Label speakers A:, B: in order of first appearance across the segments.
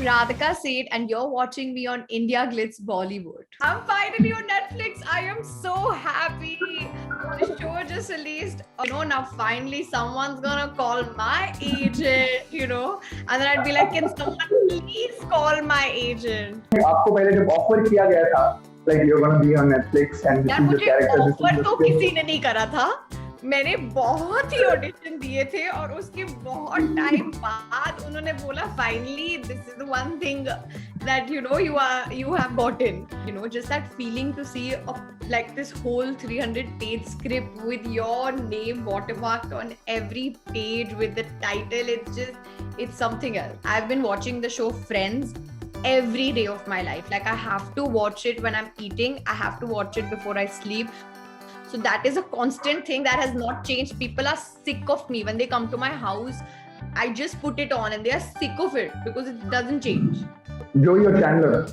A: Radhika Seth, and you're watching me on India Glitz Bollywood. I'm finally on Netflix. I am so happy. The show just released. Now finally someone's gonna call my agent. And then I'd be like, can someone please call my agent?
B: आपको पहले जब offer किया गया था, like you're gonna be on Netflix and this is the character.
A: Offer तो किसी ने नहीं करा था. मैंने बहुत ही ऑडिशन दिए थे और उसके बहुत टाइम बाद उन्होंने बोला finally this is the one thing that you have gotten, just that feeling to see like this whole 300-page script with your name watermarked on every page with the title. It's something else. I've been watching the show Friends every day of my life. Like, I have to watch it when I'm eating. I have to watch it before I sleep. So that is a constant thing that has not changed. People are sick of me when they come to my house. I just put it on and they are sick of it because it doesn't change.
B: Joey or Chandler?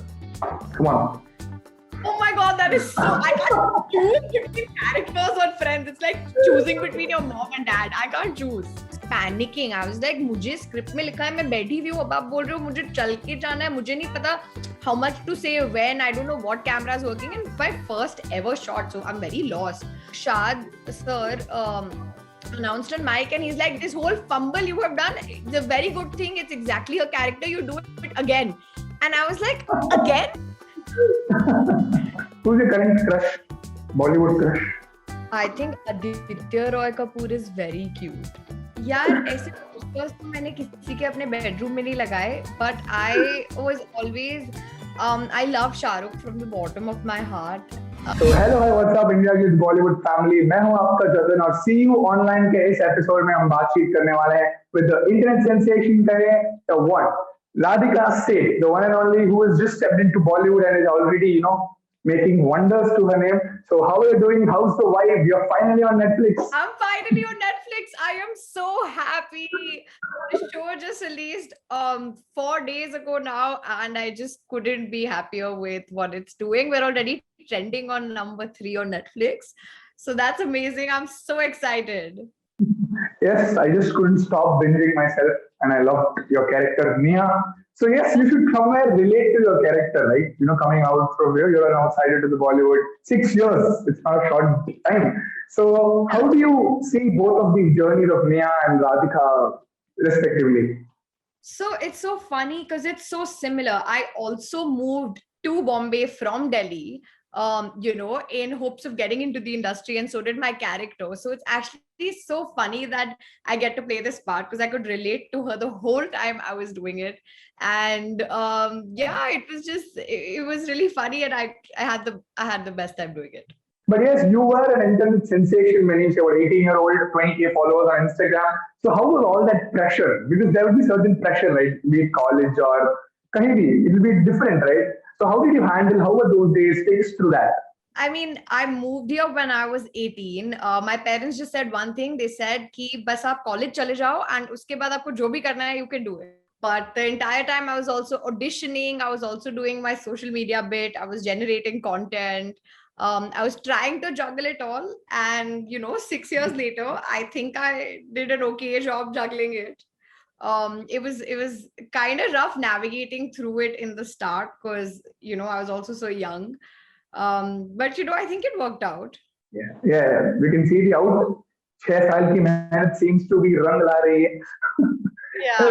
B: Come on.
A: Oh my god, that is so... I can't choose between characters on Friends. It's like choosing between your mom and dad. I can't choose. Panicking. I was like, मुझे script में लिखा है, मैं बैठी हुई हूँ, अब आप बोल रहे हो मुझे चल के जाना है, मुझे नहीं पता how much to say when, I don't know what camera is working, and my first ever shot, so I'm very lost. Shad sir announced on mic and he's like, this whole fumble you have done, it's a very good thing, it's exactly a character, you do it again. And I was like, again?
B: Who's your current crush? Bollywood crush?
A: I think Aditya Roy Kapoor is very cute. यार ऐसे posters तो मैंने किसी के अपने bedroom में नहीं लगाए, but I was always I love Shah Rukh from the bottom of my heart.
B: So hello, hi, what's up India Glitz Bollywood family. मैं हूँ आपका जतन और See You Online के इस एपिसोड में हम बातचीत करने वाले हैं with the internet sensation करें the one Radhika Seth, the one and only who has just stepped into Bollywood and is already making wonders to her name. So how are you doing? How's the vibe? You're finally on Netflix.
A: I'm finally on Netflix. I am so happy. The show just released 4 days ago now, and I just couldn't be happier with what it's doing. We're already trending on number 3 on Netflix. So that's amazing. I'm so excited.
B: Yes, I just couldn't stop binging myself and I loved your character, Nia. So yes, you should somewhere relate to your character, right? Coming out from here, you're an outsider to the Bollywood. 6 years, it's not a short time. So how do you see both of these journeys of Nia and Radhika respectively?
A: So it's so funny because it's so similar. I also moved to Bombay from Delhi, in hopes of getting into the industry, and so did my character. So it's actually so funny that I get to play this part because I could relate to her the whole time I was doing it. And it was really funny, and I had the best time doing it.
B: But yes, you were an internet sensation when you were 18-year-old, 20K followers on Instagram. So how was all that pressure? Because there would be certain pressure, right? Be it college or kahin bhi, it will be different, right? So how did you handle, how were those days? Take us through that.
A: I mean, I moved here when I was 18. My parents just said one thing. They said कि बस आप college चले जाओ and उसके बाद आपको जो भी करना है, you can do it. But the entire time I was also auditioning. I was also doing my social media bit. I was generating content. I was trying to juggle it all. And, 6 years later, I think I did an okay job juggling it. It was kind of rough navigating through it in the start because, I was also so young. But, I think it worked out.
B: Yeah. We can see the out. 6 साल की मेहनत seems to be रंग ला रही है.
A: So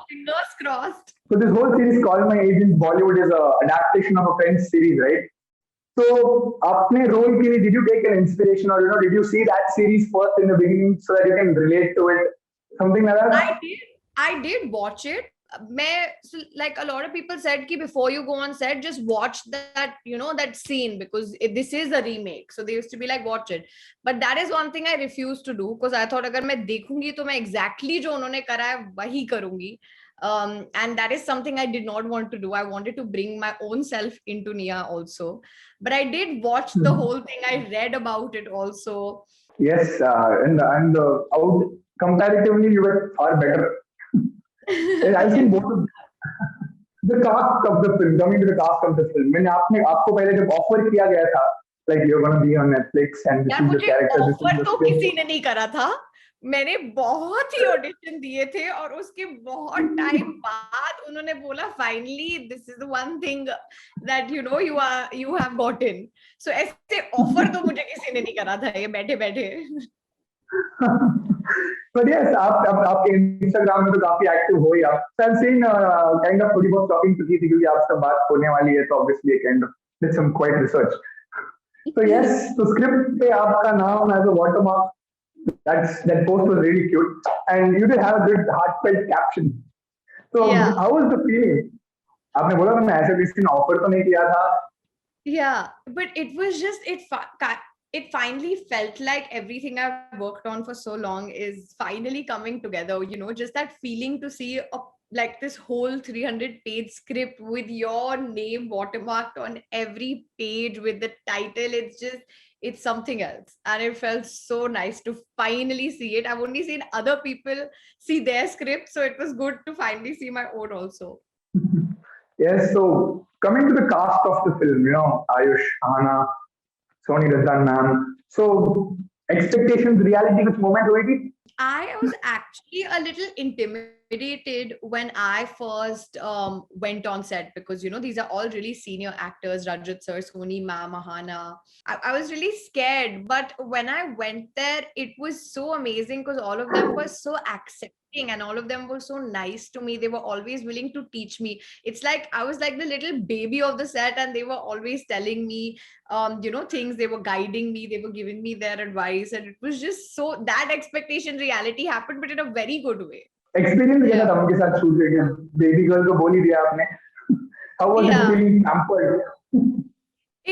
A: fingers crossed.
B: So this whole series called My Agent Bollywood is an adaptation of a Friends series, right? So, अपने role के लिए, did you take an inspiration or did you see that series first in the beginning so that you can relate to it? Something like that?
A: I did watch it. Like a lot of people said कि before you go on set, just watch that, that scene because this is a remake. So they used to be like, watch it. But that is one thing I refused to do because I thought अगर मैं देखूंगी तो मैं exactly जो उन्होंने करा है वही करूंगी. And that is something I did not want to do. I wanted to bring my own self into Nia also. But I did watch the whole thing. I read about it also.
B: Yes, and out comparatively, you were far better. I've seen both of the cast of the film. Coming to the cast of the film, मैंने आपको पहले जब offer किया गया था, like you're gonna be on Netflix and this is the character.
A: Offer तो किसी ने नहीं करा था. मैंने बहुत ही ऑडिशन दिए थे और उसके बहुत टाइम बाद उन्होंने बोला finally this is the one thing that you have gotten. So ऐसे ऑफर तो मुझे किसी ने नहीं करा था ये बैठे बैठे.
B: But yes, आप आपके इंस्टाग्राम में तो काफी एक्टिव हो ही आप. So I've seen kind of थोड़ी बहुत टॉकिंग की थी क्योंकि आपसे बात होने वाली है तो obviously kind of did some quite research. So yes, तो स्क्रिप्ट पे आपका नाम as a watermark. That post was really cute, and you did have a good heartfelt caption. So
A: Yeah.
B: how was the feeling? आपने बोला था मैं ऐसे किसी ने ऑफर तो नहीं किया था.
A: Yeah, but it was just it finally felt like everything I've worked on for so long is finally coming together. Just that feeling to see like this whole 300-page script with your name watermarked on every page with the title. It's something else, and it felt so nice to finally see it. I've only seen other people see their script, so it was good to finally see my own also.
B: Yes, so coming to the cast of the film, Ayush, Ahana, Soni Razdan ma'am. So expectations, reality, कुछ moment हुई थी?
A: I was actually a little intimidated when I first went on set because these are all really senior actors, Rajat sir, Soni ma'am, Ahana. I was really scared, but when I went there, it was so amazing because all of them were so accepting and all of them were so nice to me. They were always willing to teach me. It's like I was like the little baby of the set, and they were always telling me things. They were guiding me, they were giving me their advice, and it was just so that expectation reality happened, but in a very good way.
B: Experience कैसा
A: Yeah.
B: था उनके साथ shoot करके? Baby girl को बोल ही दिया आपने. How was it
A: Yeah.
B: feeling pampered?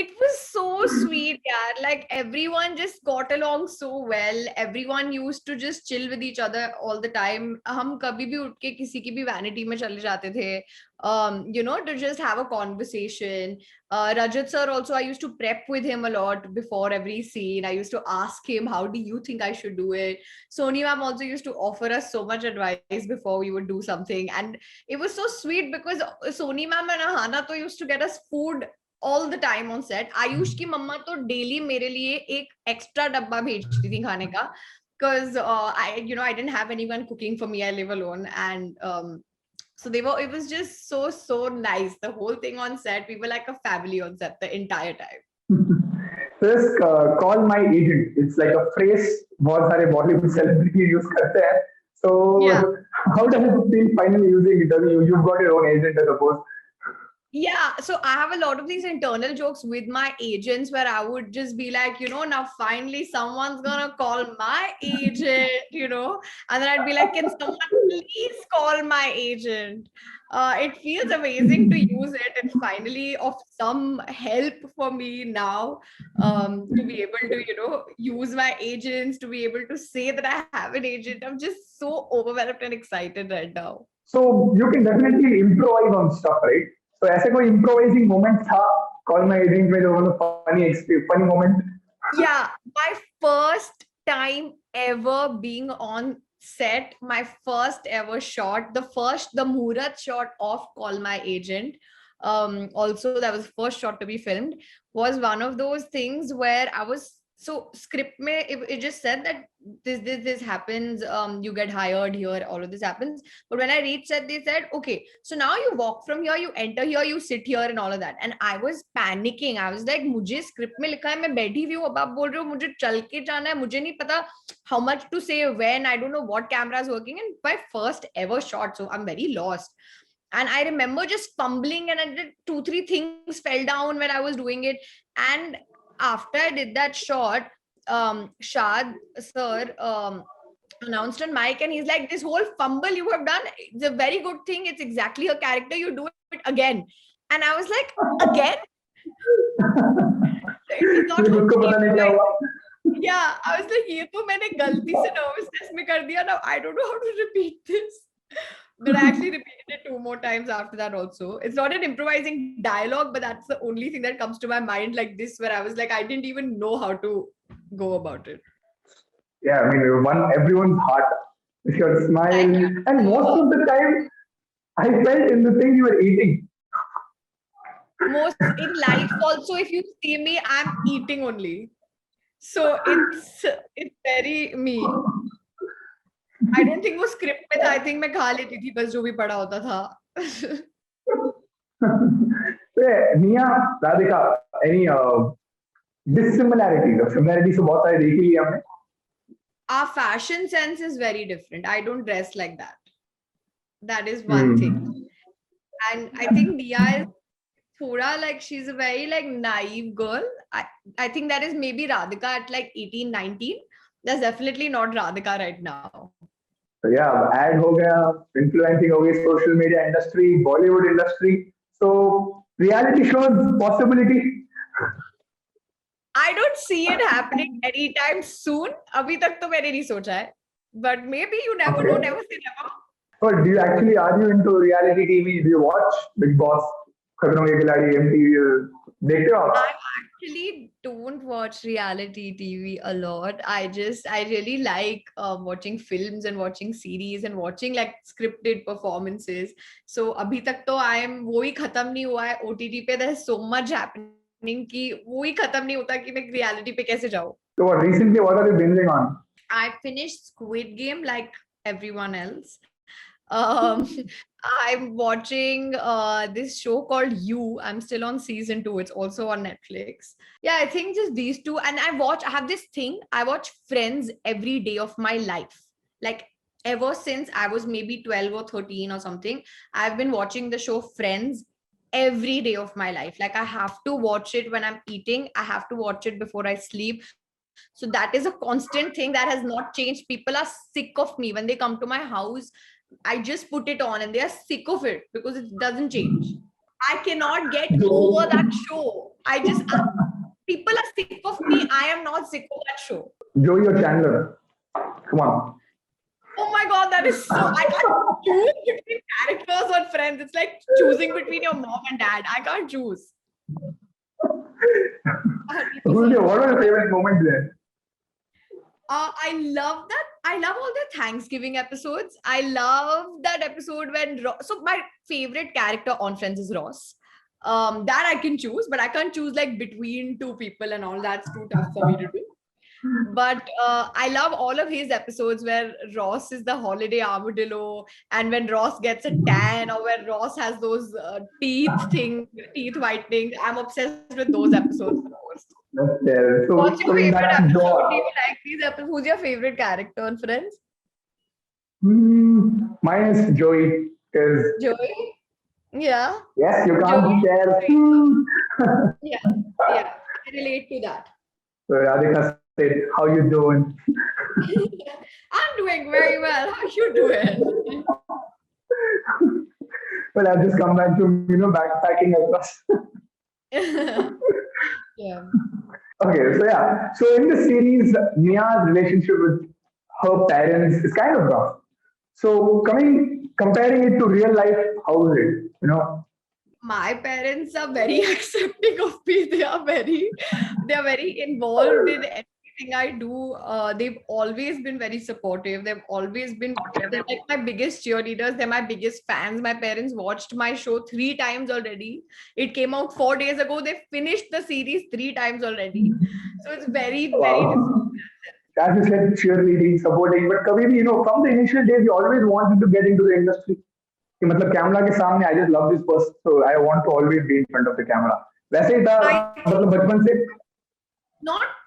A: It was so sweet, yeah. Like everyone just got along so well. Everyone used to just chill with each other all the time. हम कभी भी उठ के किसी की भी vanity में चले जाते थे. To just have a conversation. Rajat sir also, I used to prep with him a lot before every scene. I used to ask him, how do you think I should do it? Soni ma'am also used to offer us so much advice before we would do something. And it was so sweet because Soni ma'am and Ahana to used to get us food all the time on set. Ayush की मम्मा तो daily मेरे लिए एक extra डब्बा भेजती थी खाने का because I didn't have anyone cooking for me. I live alone, and so it was just so nice. The whole thing on set, we were like a family on set the entire time.
B: This call my agent. It's like a phrase बहुत सारे Bollywood celebrity use करते हैं. So
A: Yeah.
B: how does it feel finally using it? You've got your own agent, I suppose.
A: Yeah, so I have a lot of these internal jokes with my agents where I would just be like, now finally someone's gonna call my agent, and then I'd be like, can someone please call my agent? It feels amazing to use it. It's finally of some help for me now, to be able to, use my agents, to be able to say that I have an agent. I'm just so overwhelmed and excited right now.
B: So you can definitely improvise on stuff, right? So ऐसे कोई improvising moment था call my agent में जो funny moment?
A: Yeah, my first time ever being on set, my first ever shot, the Murat shot of Call My Agent. Also that was the first shot to be filmed, was one of those things where I was so script mein, it just said that this happens, you get hired here, all of this happens. But when I reached set, they said, okay, so now you walk from here, you enter here, you sit here and all of that. And I was panicking. I was like, मुझे script में लिखा है, मैं बैठी हुई हूँ, अब आप बोल रहे हो मुझे चल के जाना है, मुझे नहीं पता how much to say when, I don't know what camera is working, and my first ever shot, so I'm very lost. And I remember just fumbling, and I did 2-3 things fell down when I was doing it. And after I did that shot, Shad sir announced on mic, and he's like, this whole fumble you have done, it's a very good thing. It's exactly a character. You do it again. And I was like, again? It was not
B: उसको पता नहीं क्या हुआ.
A: yeah, I was like, ये तो मैंने गलती से nervousness में कर दिया. Now I don't know how to repeat this. But I actually repeated it 2 more times after that also. It's not an improvising dialogue, but that's the only thing that comes to my mind like this, where I was like, I didn't even know how to go about it.
B: Yeah, I mean, you won everyone's heart with your smile.
A: Thank you.
B: And most of the time, I felt in the thing you were eating.
A: Most in life also, if you see me, I'm eating only. So it's very me. I don't think वो script में था. I think मैं खा लेती थी बस जो भी पढ़ा होता था.
B: तो Nia, Radhika, any dissimilarities or similarities तो बहुत सारे देख ही लिए हमने.
A: Our fashion sense is very different. I don't dress like that. That is one thing. And I think Nia is thoda like she's a very like naive girl. I think that is maybe Radhika at like 18, 19. That's definitely not Radhika right now.
B: So yeah, ad हो गया, influencing हो गई, social media industry, Bollywood industry. So reality shows possibility.
A: I don't see it happening anytime soon. अभी तक तो मैंने नहीं सोचा है. But maybe you never know. Never say never.
B: But do you actually, are you into reality TV? Do you watch Big Boss, खतरों के खिलाड़ी, MTV? देखते हो आप?
A: I actually don't watch reality TV a lot. I really like watching films and watching series and watching like scripted performances. So अभी तक तो वो ही खत्म नहीं हुआ है OTT पे. There is so much happening कि वो ही खत्म नहीं होता कि मैं reality पे कैसे जाऊँ.
B: So recently, what are you binging on?
A: I finished Squid Game like everyone else. I'm watching this show called You. I'm still on season 2. It's also on Netflix. Yeah, I think just these two. And I have this thing. I watch Friends every day of my life. Like ever since I was maybe 12 or 13 or something, I've been watching the show Friends every day of my life. Like I have to watch it when I'm eating. I have to watch it before I sleep. So that is a constant thing that has not changed. People are sick of me when they come to my house. I just put it on and they are sick of it because it doesn't change. I cannot get over that show. People are sick of me. I am not sick of that show.
B: Joey or Chandler? Come on.
A: Oh my God, that is so, I can't choose between characters or friends. It's like choosing between your mom and dad. I can't choose.
B: What was your favorite moment there?
A: I love that. I love all the Thanksgiving episodes. I love that episode when so my favorite character on Friends is Ross. That I can choose, but I can't choose like between two people and all. That's too tough for me to do. But I love all of his episodes where Ross is the holiday armadillo, and when Ross gets a tan, or when Ross has those teeth whitening. I'm obsessed with those episodes the most.
B: So,
A: what's your favorite episode? Do you like these episodes? Who's your favorite character on Friends?
B: Mine is Joey.
A: Joey? Yeah.
B: Yes, you can't
A: Joey.
B: share.
A: Yeah. I relate to that.
B: So Radhika said, how you doing?
A: I'm doing very well. How you doing?
B: Well, I've just come back to, backpacking across.
A: Yeah.
B: Okay, so yeah. So in the series, Nia's relationship with her parents is kind of rough. So comparing it to real life, how is it?
A: My parents are very accepting of me. They are very involved in everything I do. They've always been very supportive. They're like my biggest cheerleaders. They're my biggest fans. My parents watched my show 3 times already. It came out 4 days ago. They finished the series 3 times already. So it's very, very different.
B: As you said, cheerleading, supporting, but kabhi bhi, from the initial days, you always wanted to get into the industry. कि मतलब camera के सामने I just love this person, so I want to always be in front of the camera. वैसे ही था मतलब बचपन से?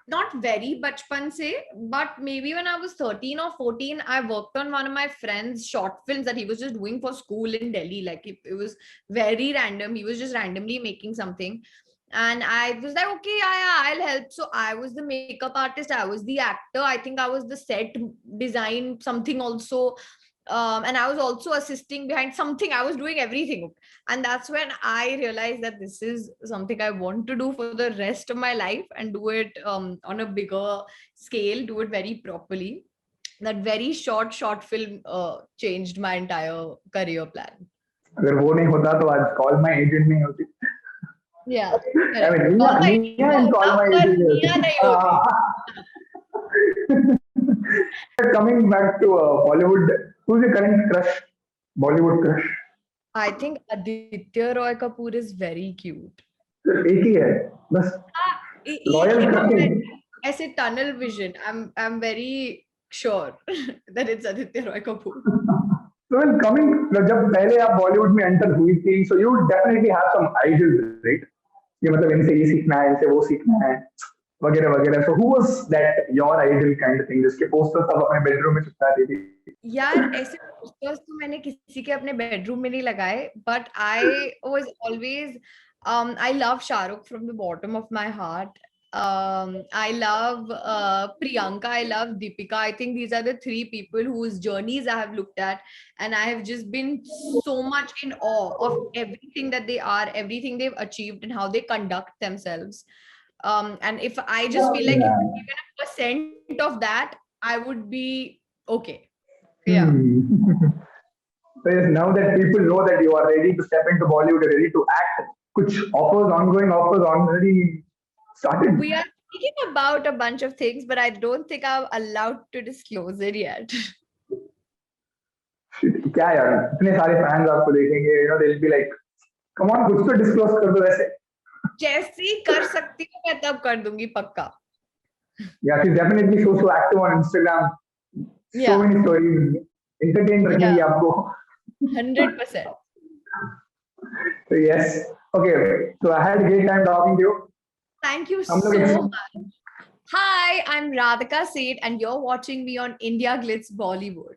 A: Not very bachpan se, but maybe when I was 13 or 14, I worked on one of my friend's short films that he was just doing for school in Delhi. Like it was very random. He was just randomly making something. And I was like, okay, yeah, I'll help. So I was the makeup artist. I was the actor. I think I was the set design something also. And I was also assisting behind something. I was doing everything. And that's when I realized that this is something I want to do for the rest of my life and do it on a bigger scale, do it very properly. That very short film changed my entire career plan.
B: अगर वो नहीं होता तो आज call my agent नहीं होती.
A: Yeah.
B: I mean, call my agent. Coming back to Bollywood, who's your current crush? Bollywood crush?
A: I think Aditya Roy Kapoor is very cute.
B: एक ही है बस. Loyal crush.
A: ऐसे tunnel vision. I'm very sure that it's Aditya Roy Kapoor.
B: So when coming, जब पहले आप बॉलीवुड में enter हुई थी, so you would definitely have some idols, right? ये मतलब इनसे ये सीखना है, इनसे वो सीखना है, वगैरह वगैरह. So who was that your idol kind of thing, जिसके पोस्टर्स आप अपने बेडरूम में चिपकाती थी?
A: यार ऐसे पोस्टर्स तो मैंने किसी के अपने बेडरूम में नहीं लगाए, but I was always I love Shahrukh from the bottom of my heart. I love Priyanka, I love Deepika. I think these are the three people whose journeys I have looked at, and I have just been so much in awe of everything that they are, everything they've achieved, and how they conduct themselves. And if I just feel like
B: Yeah.
A: if even a percent of that, I would be okay. Yeah.
B: So yes, now that people know that you are ready to step into Bollywood, you're ready to act, कुछ offers, ongoing offers already started.
A: We are speaking about a bunch of things, but I don't think I'm allowed to disclose it yet.
B: क्या यार, इतने सारे fans आपको देखेंगे, you know, they'll be like, come on, कुछ तो disclose कर दो ऐसे.
A: जैसे ही कर सकती हूँ मैं तब कर दूंगी पक्का.
B: Yeah, she's definitely so active on Instagram. So
A: Yeah.
B: many stories. Entertain रखेंगी
A: Yeah.
B: आपको.
A: 100%.
B: So yes. Okay. So I had a great time talking to you.
A: Thank you
B: हम
A: so
B: लोग
A: much. Hi, I'm Radhika Seth, and you're watching me on India Glitz Bollywood.